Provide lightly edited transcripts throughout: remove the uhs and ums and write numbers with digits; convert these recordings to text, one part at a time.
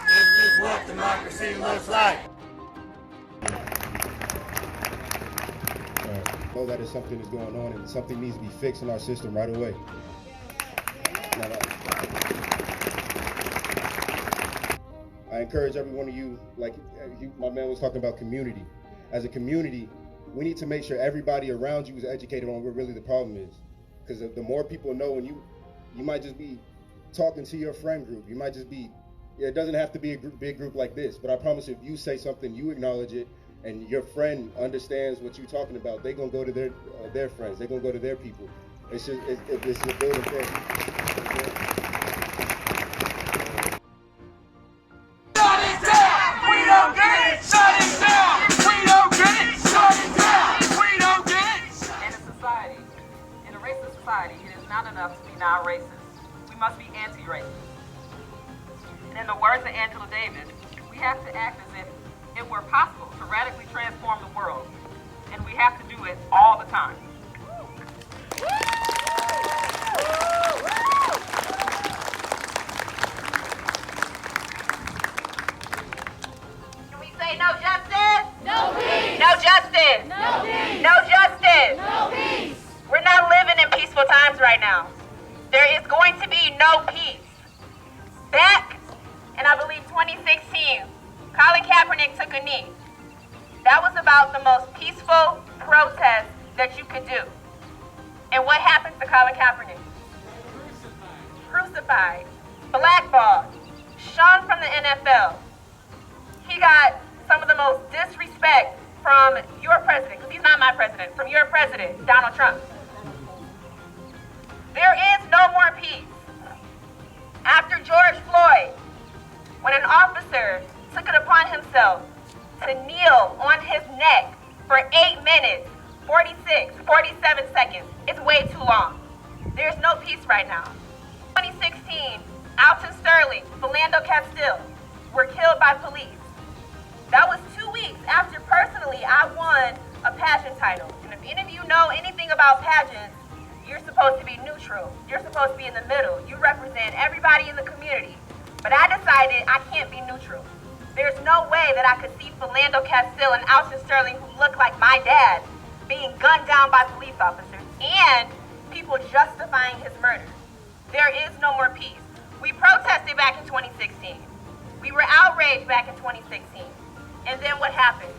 This is what democracy looks like. Know that it's something that's going on and something needs to be fixed in our system right away. I encourage every one of you, like my man was talking about community. As a community, we need to make sure everybody around you is educated on what really the problem is. Because the more people know, and you might just be talking to your friend group. You might just be, it doesn't have to be a big group like this, but I promise if you say something, you acknowledge it, and your friend understands what you're talking about, they're gonna go to their friends, they're gonna go to their people. It's just, it's a building thing. Shut it down! We don't get it! Shut it down! We don't get it! Shut it down! We don't get it! In a society, in a racist society, it is not enough to be non-racist. We must be anti-racist. And in the words of Angela Davis, we have to act as if it were possible to radically transform the world. And we have to do it all the time. Can we say no justice? No peace! No justice! No peace! No justice! No peace! We're not living in peaceful times right now. There is going to be no peace. Back in, I believe, 2016, Colin Kaepernick took a knee. That was about the most peaceful protest that you could do. And what happened to Colin Kaepernick? Crucified. Blackballed. Shunned from the NFL. He got some of the most disrespect from your president, because he's not my president, from your president, Donald Trump. There is no more peace. After George Floyd, when an officer took it upon himself to kneel on his neck for 8 minutes, 47 seconds, it's way too long. There's no peace right now. 2016, Alton Sterling, Philando Castile were killed by police. That was 2 weeks after personally I won a pageant title. And if any of you know anything about pageants, you're supposed to be neutral. You're supposed to be in the middle. You represent everybody in the community. But I decided I can't be neutral. There's no way that I could see Philando Castile and Alton Sterling, who look like my dad, being gunned down by police officers and people justifying his murder. There is no more peace. We protested back in 2016. We were outraged back in 2016. And then what happened?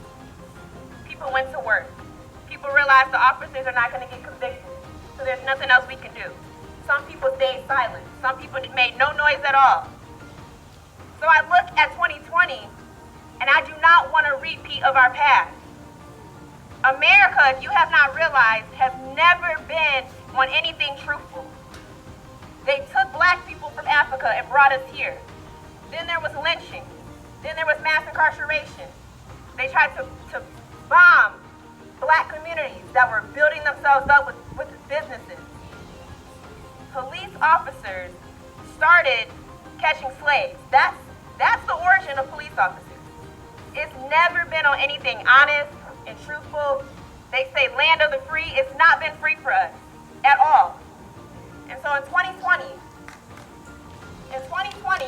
People went to work. People realized the officers are not going to get convicted. So there's nothing else we can do. Some people stayed silent. Some people made no noise at all. So I look at 2020, and I do not want a repeat of our past. America, if you have not realized, has never been on anything truthful. They took black people from Africa and brought us here. Then there was lynching. Then there was mass incarceration. They tried to bomb black communities that were building themselves up with businesses. Police officers started catching slaves. That's the origin of police officers. It's never been on anything honest and truthful. They say land of the free. It's not been free for us at all. And so in 2020,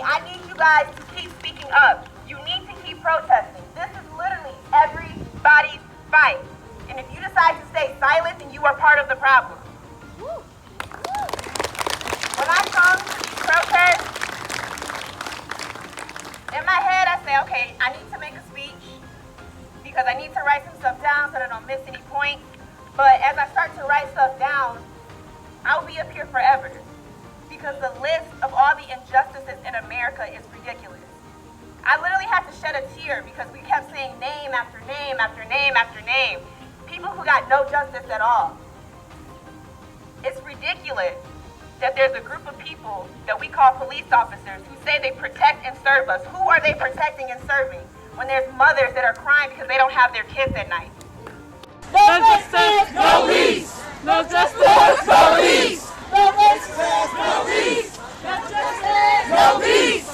I need you guys to keep speaking up. You need to keep protesting. This is literally everybody's fight. And if you decide to stay silent, then you are part of the problem. When I come to these protests, in my head I say, okay, I need to make a speech because I need to write some stuff down so that I don't miss any points. But as I start to write stuff down, I'll be up here forever because the list of all the injustices in America is ridiculous. I literally had to shed a tear because we kept saying name after name after name after name. People who got no justice at all. It's ridiculous that there's a group of people that we call police officers who say they protect and serve us. Who are they protecting and serving when there's mothers that are crying because they don't have their kids at night? No justice, no peace! No justice, no peace! No justice, no peace! No justice, no peace!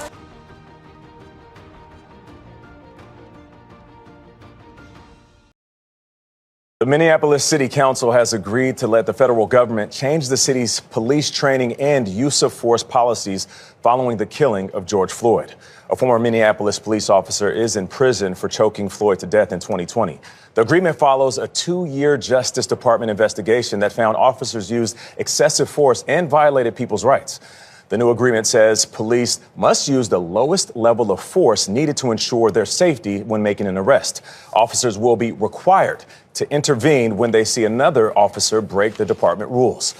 The Minneapolis City Council has agreed to let the federal government change the city's police training and use of force policies following the killing of George Floyd. A former Minneapolis police officer is in prison for choking Floyd to death in 2020. The agreement follows a 2-year Justice Department investigation that found officers used excessive force and violated people's rights. The new agreement says police must use the lowest level of force needed to ensure their safety when making an arrest. Officers will be required to intervene when they see another officer break the department rules.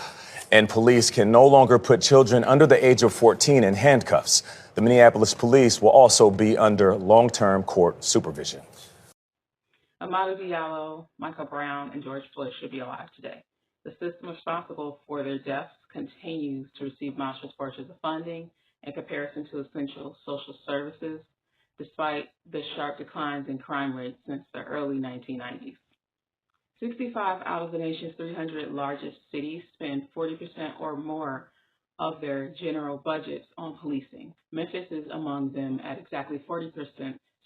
And police can no longer put children under the age of 14 in handcuffs. The Minneapolis police will also be under long-term court supervision. Amadou Diallo, Michael Brown, and George Floyd should be alive today. The system responsible for their deaths continues to receive monstrous portions of funding in comparison to essential social services, despite the sharp declines in crime rates since the early 1990s. 65 out of the nation's 300 largest cities spend 40% or more of their general budgets on policing. Memphis is among them at exactly 40%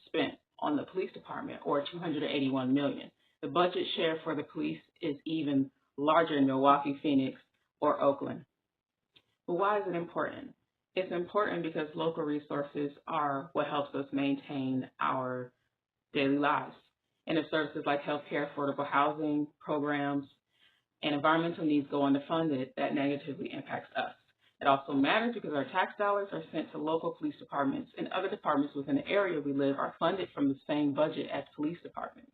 spent on the police department, or $281 million. The budget share for the police is even larger in Milwaukee, Phoenix, or Oakland. But why is it important? It's important because local resources are what helps us maintain our daily lives. And if services like healthcare, affordable housing programs, and environmental needs go underfunded, that negatively impacts us. It also matters because our tax dollars are sent to local police departments, and other departments within the area we live are funded from the same budget as police departments.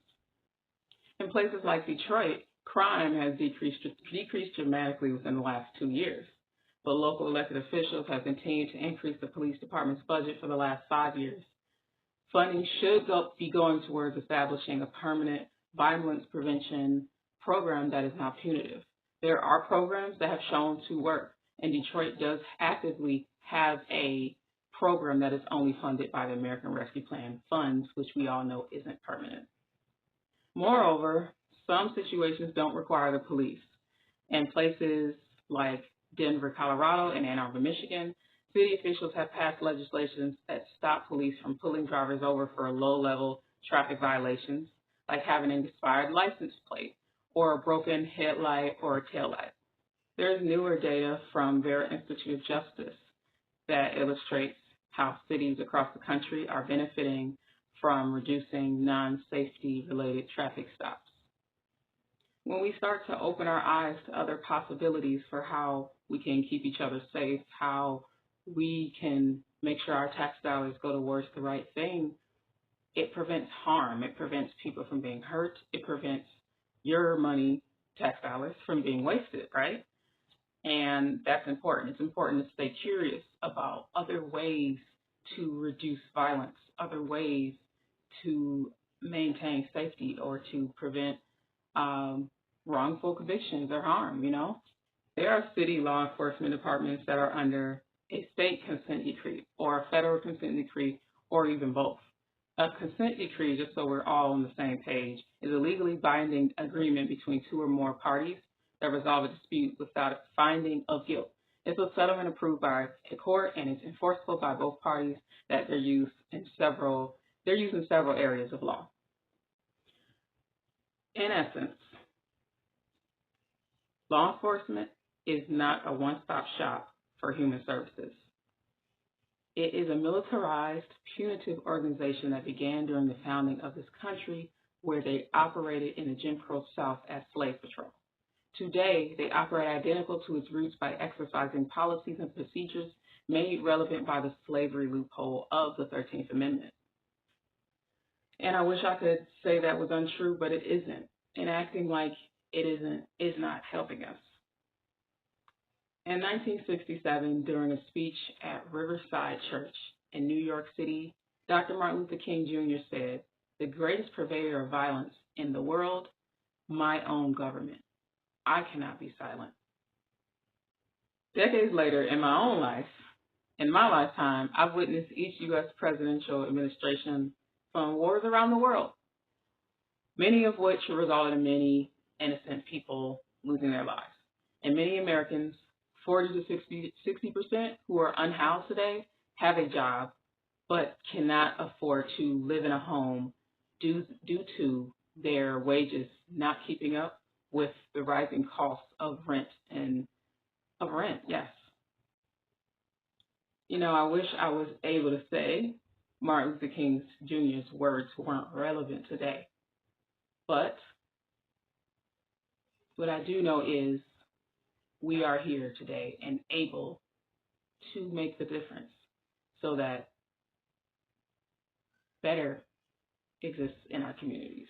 In places like Detroit, crime has decreased dramatically within the last 2 years, but local elected officials have continued to increase the police department's budget for the last 5 years. Funding should be going towards establishing a permanent violence prevention program that is not punitive. There are programs that have shown to work, and Detroit does actively have a program that is only funded by the American Rescue Plan funds, which we all know isn't permanent. Moreover, some situations don't require the police. In places like Denver, Colorado, and Ann Arbor, Michigan, city officials have passed legislation that stop police from pulling drivers over for low-level traffic violations, like having an expired license plate or a broken headlight or a taillight. There is newer data from Vera Institute of Justice that illustrates how cities across the country are benefiting from reducing non-safety related traffic stops. When we start to open our eyes to other possibilities for how we can keep each other safe, how we can make sure our tax dollars go towards the right thing, it prevents harm. It prevents people from being hurt. It prevents your money, tax dollars, from being wasted, right? And that's important. It's important to stay curious about other ways to reduce violence, other ways to maintain safety or to prevent wrongful convictions or harm, you know? There are city law enforcement departments that are under a state consent decree or a federal consent decree or even both. A consent decree, just so we're all on the same page, is a legally binding agreement between two or more parties that resolve a dispute without a finding of guilt. It's a settlement approved by a court, and it's enforceable by both parties that they're used in several areas of law. In essence, law enforcement is not a one-stop shop for human services. It is a militarized, punitive organization that began during the founding of this country, where they operated in the Jim Crow South as slave patrol. Today, they operate identical to its roots by exercising policies and procedures made relevant by the slavery loophole of the 13th Amendment. And I wish I could say that was untrue, but it isn't. And acting like it isn't is not helping us. In 1967, during a speech at Riverside Church in New York City, Dr. Martin Luther King Jr. said, "The greatest purveyor of violence in the world, my own government. I cannot be silent." Decades later, in my own life, in my lifetime, I've witnessed each U.S. presidential administration from wars around the world, many of which resulted in many innocent people losing their lives. And many Americans, 40 to 60%, who are unhoused today, have a job, but cannot afford to live in a home due to their wages not keeping up with the rising costs of rent yes. You know, I wish I was able to say Martin Luther King Jr.'s words weren't relevant today. But what I do know is we are here today and able to make the difference so that better exists in our communities.